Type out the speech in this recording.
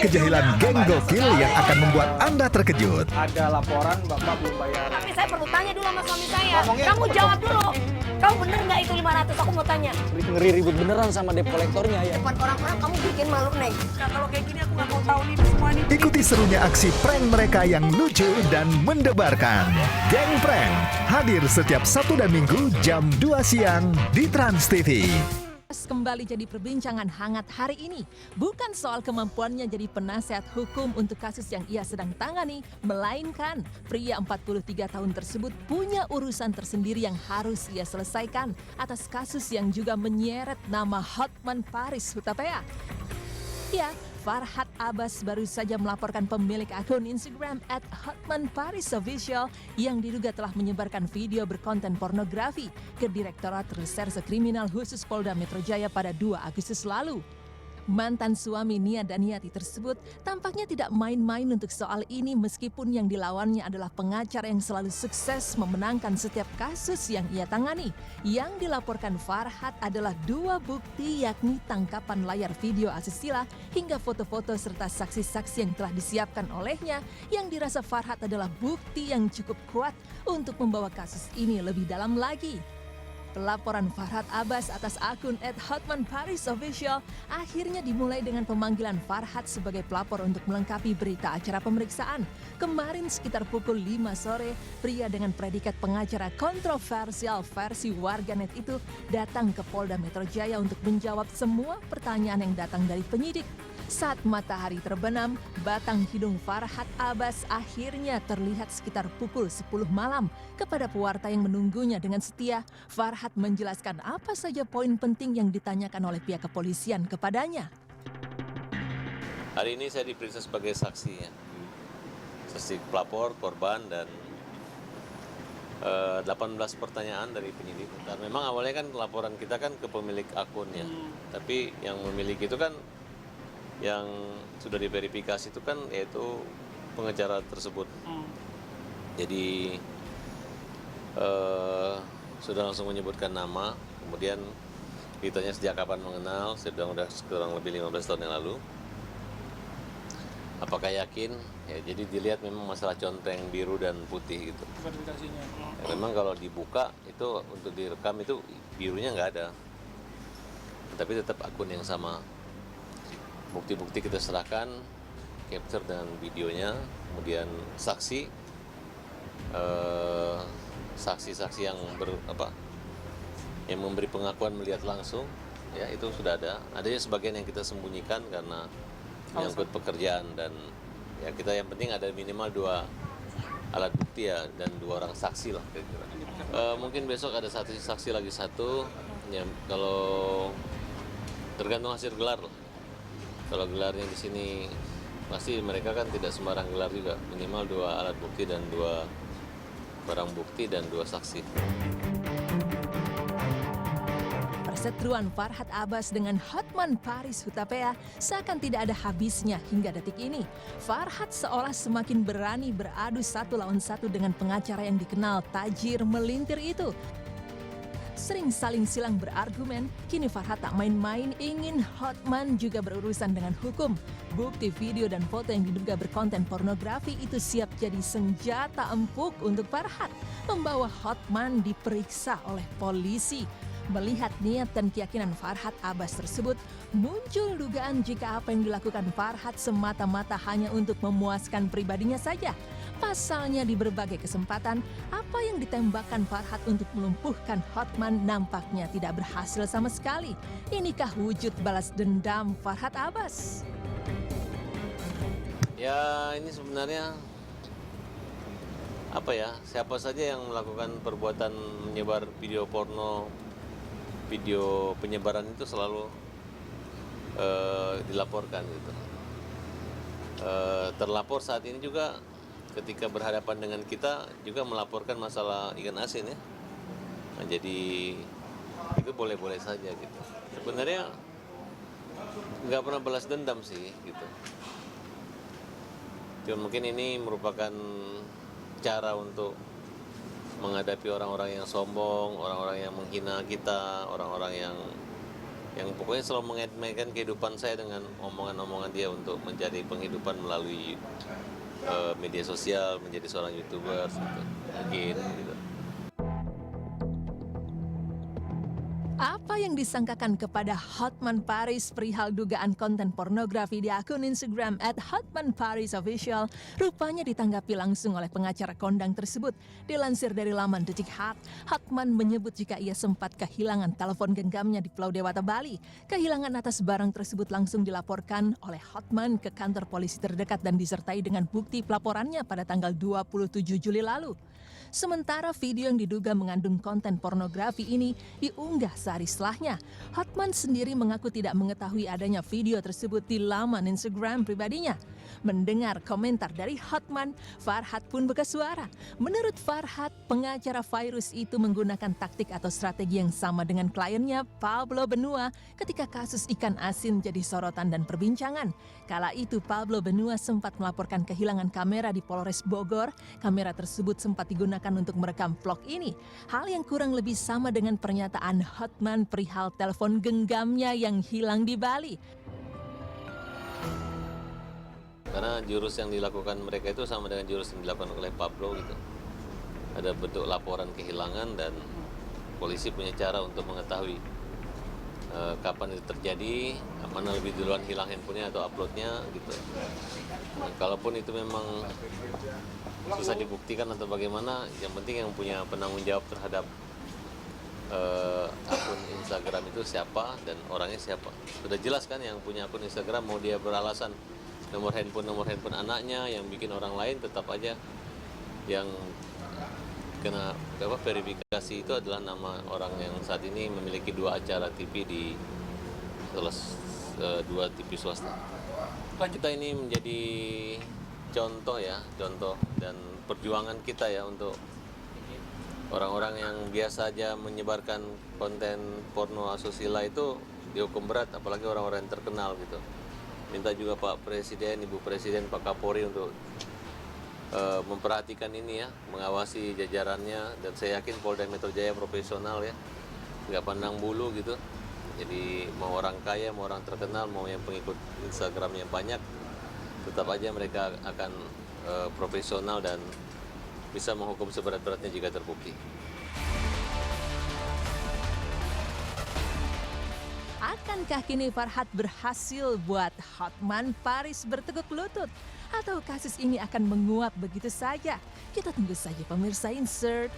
kejahilan geng gokil yang akan membuat Anda terkejut. Ada laporan Bapak belum bayar. Tapi saya perlu tanya dulu sama suami saya. Kamu jawab dulu. Kamu bener nggak itu 500? Aku mau tanya. Ngeri ribut beneran sama debt kolektornya ya. Depan orang-orang kamu bikin malu nih. Nah, kalau kayak gini aku nggak mau tahu nih semua nih. Ikuti serunya aksi prank mereka yang lucu dan mendebarkan. Geng Prank hadir setiap Sabtu dan Minggu jam 2 siang di Trans TV. Kembali jadi perbincangan hangat hari ini. Bukan soal kemampuannya jadi penasehat hukum untuk kasus yang ia sedang tangani, melainkan pria 43 tahun tersebut punya urusan tersendiri yang harus ia selesaikan atas kasus yang juga menyeret nama Hotman Paris Hutapea. Ya, Farhad Abbas baru saja melaporkan pemilik akun Instagram @hotmanparisofficial yang diduga telah menyebarkan video berkonten pornografi ke Direktorat Reserse Kriminal Khusus Polda Metro Jaya pada 2 Agustus lalu. Mantan suami Nia Daniati tersebut tampaknya tidak main-main untuk soal ini meskipun yang dilawannya adalah pengacara yang selalu sukses memenangkan setiap kasus yang ia tangani. Yang dilaporkan Farhad adalah 2 bukti yakni tangkapan layar video asusila hingga foto-foto serta saksi-saksi yang telah disiapkan olehnya yang dirasa Farhad adalah bukti yang cukup kuat untuk membawa kasus ini lebih dalam lagi. Pelaporan Farhad Abbas atas akun @hotmanparisofficial akhirnya dimulai dengan pemanggilan Farhad sebagai pelapor untuk melengkapi berita acara pemeriksaan. Kemarin sekitar pukul 5 sore, pria dengan predikat pengacara kontroversial versi warganet itu datang ke Polda Metro Jaya untuk menjawab semua pertanyaan yang datang dari penyidik. Saat matahari terbenam, batang hidung Farhad Abbas akhirnya terlihat sekitar pukul 10 malam. Kepada pewarta yang menunggunya dengan setia, Farhad menjelaskan apa saja poin penting yang ditanyakan oleh pihak kepolisian kepadanya. Hari ini saya diperiksa sebagai saksi ya. Saksi pelapor, korban, dan 18 pertanyaan dari penyidik. Dan memang awalnya kan laporan kita kan ke pemilik akun ya. Tapi yang memiliki itu kan yang sudah diverifikasi itu kan yaitu pengacara tersebut. Jadi sudah langsung menyebutkan nama, kemudian ditanya sejak kapan mengenal, sudah kurang lebih 15 tahun yang lalu. Apakah yakin? Ya, jadi dilihat memang masalah conteng biru dan putih gitu. Verifikasinya. Ya, memang kalau dibuka itu untuk direkam itu birunya nggak ada, tapi tetap akun yang sama. Bukti-bukti kita serahkan, capture dan videonya, kemudian saksi, saksi-saksi yang yang memberi pengakuan melihat langsung, ya itu sudah ada. Adanya sebagian yang kita sembunyikan karena menyangkut pekerjaan dan ya kita yang penting ada minimal 2 alat bukti ya dan 2 orang saksi lah kira-kira. Mungkin besok ada saksi lagi 1, ya kalau tergantung hasil gelar lah. Kalau gelarnya di sini pasti mereka kan tidak sembarang gelar juga, minimal 2 alat bukti dan 2 barang bukti dan 2 saksi. Perseteruan Farhad Abbas dengan Hotman Paris Hutapea seakan tidak ada habisnya hingga detik ini. Farhad seolah semakin berani beradu 1 lawan 1 dengan pengacara yang dikenal tajir melintir itu. Sering saling silang berargumen, kini Farhad tak main-main ingin Hotman juga berurusan dengan hukum. Bukti video dan foto yang diduga berkonten pornografi itu siap jadi senjata empuk untuk Farhad. Membawa Hotman diperiksa oleh polisi. Melihat niat dan keyakinan Farhad Abbas tersebut, muncul dugaan jika apa yang dilakukan Farhad semata-mata hanya untuk memuaskan pribadinya saja. Pasalnya di berbagai kesempatan, apa yang ditembakkan Farhad untuk melumpuhkan Hotman nampaknya tidak berhasil sama sekali. Inikah wujud balas dendam Farhad Abbas? Ya ini sebenarnya siapa saja yang melakukan perbuatan menyebar video porno, video penyebaran itu selalu dilaporkan gitu. Terlapor saat ini juga ketika berhadapan dengan kita juga melaporkan masalah ikan asin ya. Nah, jadi itu boleh-boleh saja gitu. Sebenarnya nggak pernah balas dendam sih gitu. Cuma mungkin ini merupakan cara untuk menghadapi orang-orang yang sombong, orang-orang yang menghina kita, orang-orang yang yang pokoknya selalu mengaitkan kehidupan saya dengan omongan-omongan dia untuk mencari penghidupan melalui media sosial, menjadi seorang YouTuber gitu. Mungkin gitu. Apa yang disangkakan kepada Hotman Paris perihal dugaan konten pornografi di akun Instagram @hotmanparisofficial rupanya ditanggapi langsung oleh pengacara kondang tersebut. Dilansir dari laman Detik Hot, Hotman menyebut jika ia sempat kehilangan telepon genggamnya di Pulau Dewata, Bali. Kehilangan atas barang tersebut langsung dilaporkan oleh Hotman ke kantor polisi terdekat dan disertai dengan bukti pelaporannya pada tanggal 27 Juli lalu. Sementara video yang diduga mengandung konten pornografi ini diunggah sehari setelahnya. Hotman sendiri mengaku tidak mengetahui adanya video tersebut di laman Instagram pribadinya. Mendengar komentar dari Hotman, Farhad pun bersuara. Menurut Farhad, pengacara virus itu menggunakan taktik atau strategi yang sama dengan kliennya Pablo Benua ketika kasus ikan asin jadi sorotan dan perbincangan. Kala itu Pablo Benua sempat melaporkan kehilangan kamera di Polres Bogor. Kamera tersebut sempat digunakan untuk merekam vlog ini. Hal yang kurang lebih sama dengan pernyataan Hotman perihal telepon genggamnya yang hilang di Bali. Karena jurus yang dilakukan mereka itu sama dengan jurus yang dilakukan oleh Pablo gitu. Ada bentuk laporan kehilangan dan polisi punya cara untuk mengetahui kapan itu terjadi, mana lebih duluan hilang handphonenya atau uploadnya gitu. Nah, kalaupun itu memang susah dibuktikan atau bagaimana, yang penting yang punya penanggung jawab terhadap akun Instagram itu siapa dan orangnya siapa. Sudah jelas kan yang punya akun Instagram, mau dia beralasan nomor handphone anaknya yang bikin orang lain, tetap aja yang kena verifikasi itu adalah nama orang yang saat ini memiliki 2 acara TV di dua TV swasta. Kita ini menjadi contoh dan perjuangan kita ya untuk orang-orang yang biasa aja menyebarkan konten porno asusila itu dihukum berat, apalagi orang-orang yang terkenal gitu. Minta juga Pak Presiden, Ibu Presiden, Pak Kapolri untuk memperhatikan ini ya, mengawasi jajarannya, dan saya yakin Polda Metro Jaya profesional ya, nggak pandang bulu gitu. Jadi mau orang kaya, mau orang terkenal, mau yang pengikut Instagramnya banyak, tetap aja mereka akan profesional dan bisa menghukum seberat-beratnya jika terbukti. Akankah kini Farhad berhasil buat Hotman Paris berteguk lutut? Atau kasus ini akan menguap begitu saja? Kita tunggu saja pemirsa Insert.